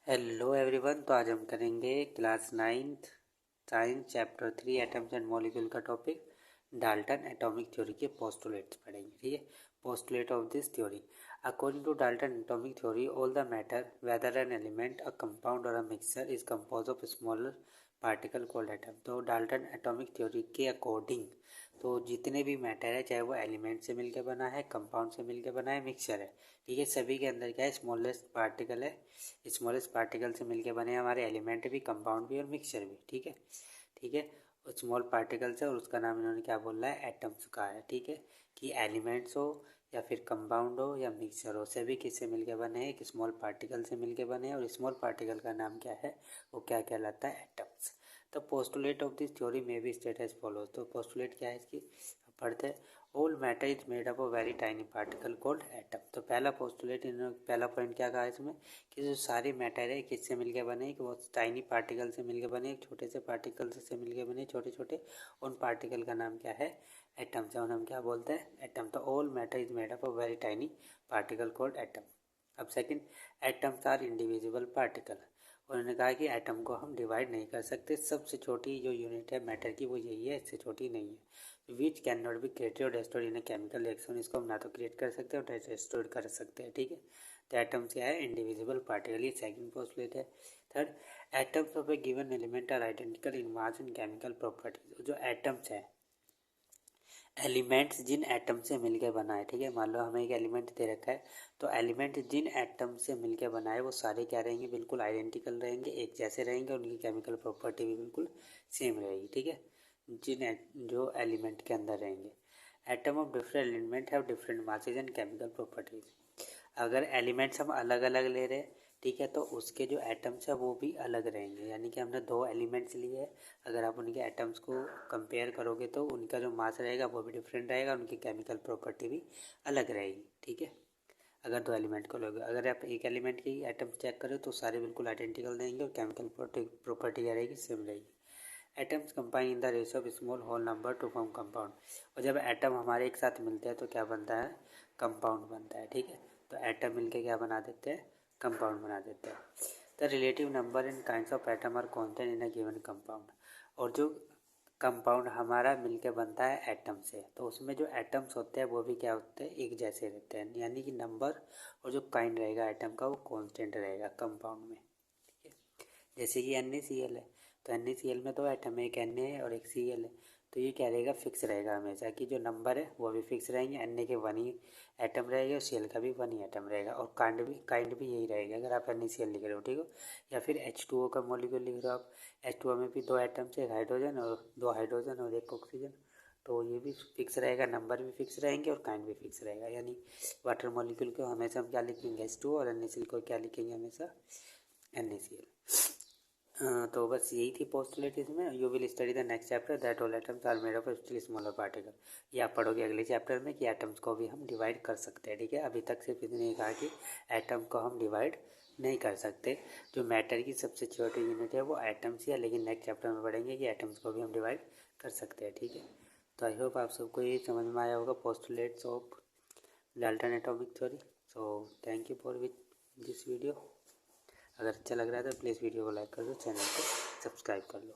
Hello everyone. तो आज हम करेंगे class 9th science chapter 3 atoms and molecule का टॉपिक डाल्टन एटॉमिक थ्योरी के पोस्टुलेट्स पढ़ेंगे। ठीक है, postulate of this theory. According to Dalton atomic theory all the matter whether an element a compound or a mixture is compose of smaller particle called atom. तो Dalton atomic theory के according तो जितने भी matter है, चाहे वो element से मिलकर बना है, कंपाउंड से मिलकर बना है, मिक्सचर है, ठीक है, सभी के अंदर क्या है, स्मॉलेस्ट पार्टिकल है। स्मॉलेस्ट पार्टिकल से मिलके बने हमारे एलिमेंट भी, कंपाउंड भी और मिक्सचर भी। ठीक है, ठीक है, स्मॉल पार्टिकल से, और उसका नाम इन्होंने क्या बोला है, एटम्स का है। ठीक है, कि एलिमेंट्स हो या फिर कंपाउंड हो या मिक्सचर हो, सभी किससे मिलके बने हैं, एक स्मॉल पार्टिकल से मिलके बने हैं, और स्मॉल पार्टिकल का नाम क्या है, वो क्या कहलाता है, एटम्स। तो पोस्टुलेट ऑफ दिस थ्योरी में भी स्टेट एज फॉलोज। तो पोस्टुलेट क्या है इसकी, पढ़ते हैं। All matter is made up of very tiny particle called atom. तो पहला पोस्टुलेट, इन्होंने पहला पॉइंट क्या कहा इसमें, कि जो सारे मैटर है किससे मिलके बने, कि वो टाइनी पार्टिकल से मिलके बने, एक छोटे से पार्टिकल से मिलके बने, छोटे छोटे, उन पार्टिकल का नाम क्या है, एटम। से हम क्या बोलते हैं, एटम। तो all matter is made up of very tiny particle called atom. अब second, atoms are individual particle. उन्होंने कहा कि एटम को हम डिवाइड नहीं कर सकते, सबसे छोटी जो यूनिट है मैटर की वो यही है, इससे छोटी नहीं है। Which can not be created or destroyed in a chemical reaction. इसको हम ना तो क्रिएट कर सकते हैं और डिस्ट्रॉय कर सकते हैं। ठीक है, तो एटम्स क्या है, इंडिविजुअल पार्टिकल, ये सेकंड पोस्टुलेट है। Third, atoms of a given element are identical in mass and chemical properties. जो एटम्स है, एलिमेंट्स जिन एटम से मिलकर बना है, ठीक है, मान लो हमें एक एलिमेंट दे रखा है, तो एलिमेंट जिन एटम से मिलकर बना है वो सारे क्या रहेंगे, बिल्कुल आइडेंटिकल रहेंगे, एक जैसे रहेंगे, उनकी केमिकल प्रॉपर्टी भी बिल्कुल सेम रहेगी। ठीक है, जो एलिमेंट के अंदर रहेंगे। Atom of different element have different masses and chemical properties. अगर एलिमेंट्स हम अलग अलग ले रहे हैं, ठीक है, तो उसके जो एटम्स है वो भी अलग रहेंगे। यानी कि हमने दो एलिमेंट्स लिए हैं, अगर आप उनके एटम्स को कंपेयर करोगे तो उनका जो मास रहेगा वो भी डिफरेंट रहेगा, उनकी केमिकल प्रॉपर्टी भी अलग रहेगी। ठीक है, अगर दो एलिमेंट को लोगे, अगर आप एक एलिमेंट की एटम्स चेक करो तो सारे बिल्कुल आइडेंटिकल रहेंगे और केमिकल प्रॉपर्टी क्या रहेगी, सेम रहेगी। Atoms combine in the ratio of small whole number to form compound. और जब एटम हमारे एक साथ मिलते हैं तो क्या बनता है, कंपाउंड बनता है। ठीक है, तो एटम मिलके क्या बना देते हैं, कंपाउंड बना देते हैं। The relative number and kinds of atom are constant in a given compound. और जो कंपाउंड हमारा मिलके बनता है एटम से, तो उसमें जो एटम्स होते हैं वो भी क्या होते हैं, एक जैसे रहते हैं, यानी कि नंबर और जो काइंड रहेगा एटम का वो कांस्टेंट रहेगा कंपाउंड में। ठीक है, जैसे कि NaCl है, तो NaCl में दो एटम है, एक Na है और एक Cl है, तो ये क्या रहेगा, फिक्स रहेगा हमेशा, कि जो नंबर है वो भी फिक्स रहेंगे, Na के 1 ही एटम रहेगा और Cl का भी 1 ही एटम रहेगा, और काइंड भी यही रहेगा अगर आप NaCl लिख रहे हो। ठीक हो, या फिर H2O का मॉलिक्यूल लिख रहे हो आप, H2O में भी दो एटम्स, एक हाइड्रोजन और दो हाइड्रोजन और एक ऑक्सीजन, तो ये भी फिक्स रहेगा, नंबर भी फिक्स रहेंगे और काइंड भी फिक्स रहेगा। यानी वाटर मॉलिक्यूल को हमेशा हम क्या लिखेंगे, H2O, और NaCl को क्या लिखेंगे, हमेशा NaCl। तो बस यही थी पोस्टुलेट इसमें। You will study the next chapter that all atoms are made of still smaller particle. ये आप पढ़ोगे अगले चैप्टर में कि एटम्स को भी हम डिवाइड कर सकते हैं। ठीक है, अभी तक सिर्फ इतने ही कहा कि एटम को हम डिवाइड नहीं कर सकते, जो मैटर की सबसे छोटी यूनिट है वो एटम्स ही है, लेकिन नेक्स्ट चैप्टर में पढ़ेंगे कि एटम्स को भी हम डिवाइड कर सकते हैं। ठीक है, तो आई होप आप सबको ये समझ में आया होगा postulates of Dalton atomic theory. So thank you for this video. अगर अच्छा लग रहा है तो प्लीज़ वीडियो को लाइक कर दो, चैनल को सब्सक्राइब कर लो।